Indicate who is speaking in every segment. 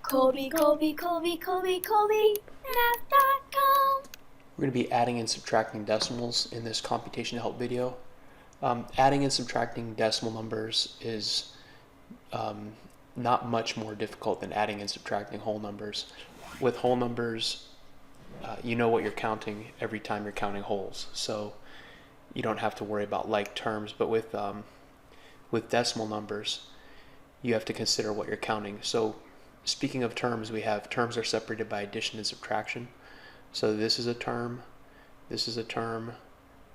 Speaker 1: Colby.math.com.
Speaker 2: We're going to be adding and subtracting decimals in this computation help video. Adding and subtracting decimal numbers is not much more difficult than adding and subtracting whole numbers. With whole numbers, you know what you're counting every time you're counting wholes, so you don't have to worry about like terms. But with decimal numbers, you have to consider what you're counting. So speaking of terms, we have terms are separated by addition and subtraction. So this is a term, this is a term,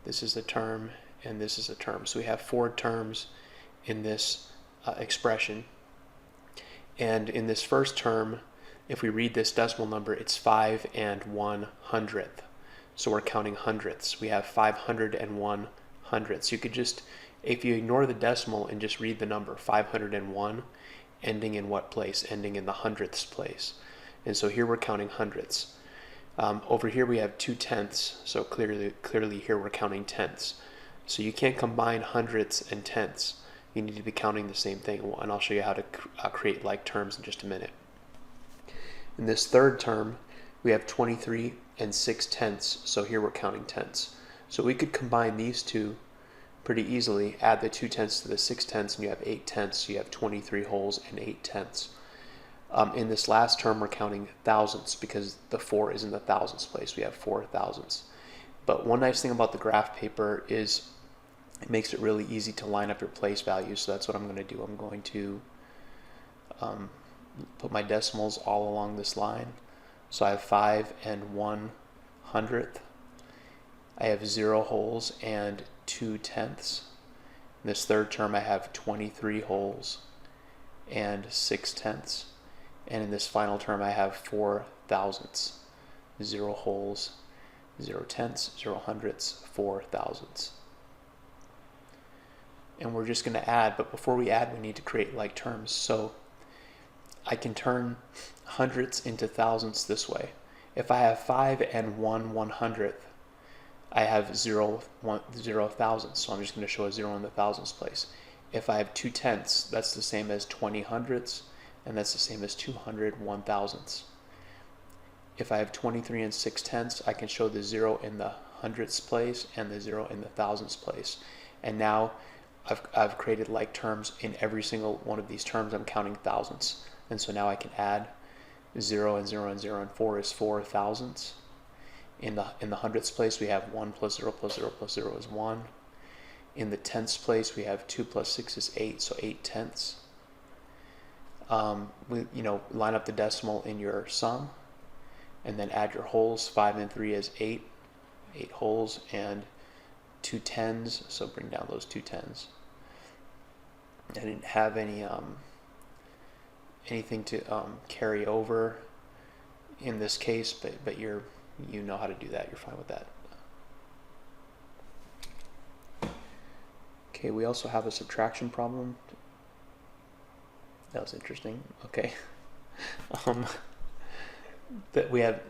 Speaker 2: this is a term, and this is a term. So we have 4 terms in this expression. And in this first term, if we read this decimal number, it's 5 and 1/100th. So we're counting hundredths. We have 501 hundredths. You could just, if you ignore the decimal and just read the number 501, ending in what place? Ending in the hundredths place. And so here we're counting hundredths. Over here we have 2/10ths, so clearly here we're counting tenths. So you can't combine hundredths and tenths. You need to be counting the same thing, and I'll show you how to create like terms in just a minute. In this third term, we have 23 and 6/10ths, so here we're counting tenths. So we could combine these two pretty easily, add the 2/10ths to the 6/10ths, and you have 8/10ths, so you have 23 wholes and 8/10ths. In this last term, we're counting thousandths because the 4 is in the thousandths place. We have 4 thousandths. But one nice thing about the graph paper is it makes it really easy to line up your place values. So that's what I'm going to do. I'm going to put my decimals all along this line. So I have 5 and 1/100th. I have 0 wholes and 2/10ths. In this third term, I have 23 wholes and 6/10ths. And in this final term, I have 4 thousandths. 0 wholes, 0 tenths, 0 hundredths, 4 thousandths. And we're just going to add, but before we add, we need to create like terms. So I can turn hundredths into thousandths this way. If I have 5 and 1/100th, I have 0 thousandths, so I'm just going to show a 0 in the thousandths place. If I have 2/10ths, that's the same as 20 hundredths, and that's the same as 200 1/1000ths. If I have 23 and 6/10ths, I can show the 0 in the hundredths place and the 0 in the thousandths place. And now I've created like terms. In every single one of these terms, I'm counting thousandths. And so now I can add 0 and 0 and 0 and 4 is 4 thousandths. In the hundredths place, we have 1 plus 0 plus 0 plus 0 is 1. In the tenths place, we have 2 plus 6 is 8, so 8/10ths. Line up the decimal in your sum, and then add your wholes. 5 and 3 is 8 wholes, and 2 tens, so bring down those 2 tens. I didn't have anything to carry over in this case, but you know how to do that. You're fine with that. Okay, we also have a subtraction problem. That was interesting. Okay. But we have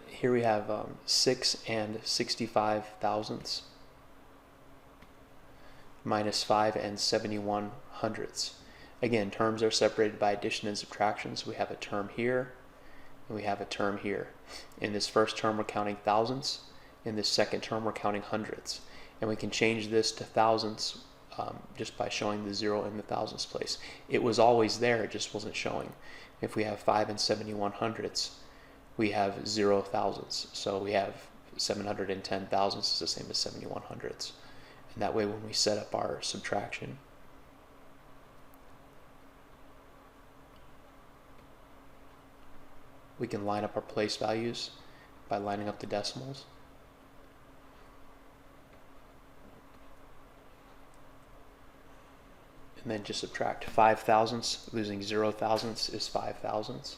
Speaker 2: 6 and 65 thousandths minus 5 and 71 hundredths. Again, terms are separated by addition and subtraction. So we have a term here and we have a term here. In this first term, we're counting thousandths. In this second term, we're counting hundredths. And we can change this to thousandths just by showing the 0 in the thousandths place. It was always there, it just wasn't showing. If we have 5 and 71 hundredths, we have 0 thousandths. So we have 710 thousandths is the same as 71 hundredths. And that way when we set up our subtraction, we can line up our place values by lining up the decimals. And then just subtract 5 thousandths, losing 0 thousandths is 5 thousandths.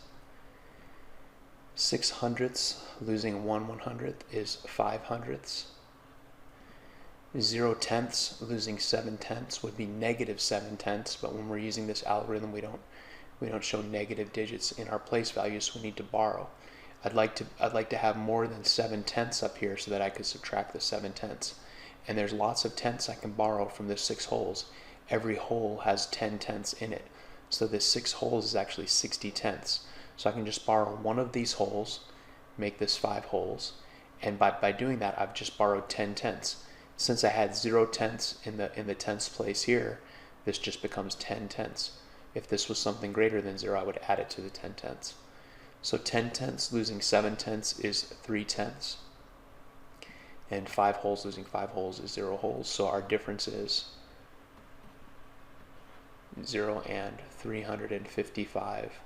Speaker 2: 6 hundredths, losing 1/100th is 5 hundredths. 0 tenths, losing 7 tenths would be negative 7 tenths, but when we're using this algorithm, we don't show negative digits in our place values, so we need to borrow. I'd like to have more than 7 tenths up here so that I could subtract the 7 tenths. And there's lots of tenths I can borrow from the 6 wholes. Every whole has 10 tenths in it. So this 6 wholes is actually 60 tenths. So I can just borrow one of these wholes, make this 5 wholes, and by doing that, I've just borrowed 10 tenths. Since I had 0 tenths in the tenths place here, this just becomes 10 tenths. If this was something greater than 0, I would add it to the 10 tenths. So 10 tenths losing 7 tenths is 3 tenths. And 5 wholes losing 5 wholes is 0 wholes. So our difference is 0 and 355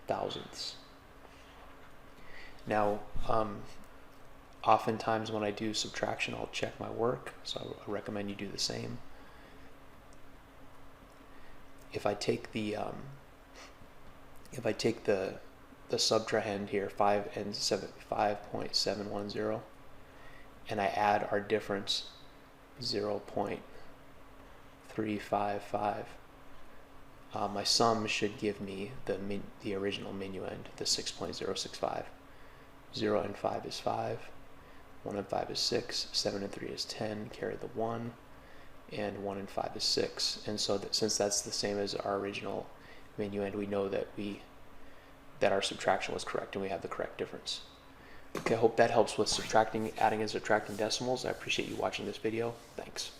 Speaker 2: thousandths. Now, oftentimes when I do subtraction, I'll check my work, so I recommend you do the same. If I take the subtrahend here, 5.710, and I add our difference 0.355, my sum should give me the original minuend, the 6.065. 0 and 5 is 5, 1 and 5 is 6, 7 and 3 is 10, carry the 1, and 1 and 5 is 6. And so since that's the same as our original minuend, we know that our subtraction was correct and we have the correct difference. Okay, I hope that helps with subtracting, adding and subtracting decimals. I appreciate you watching this video. Thanks.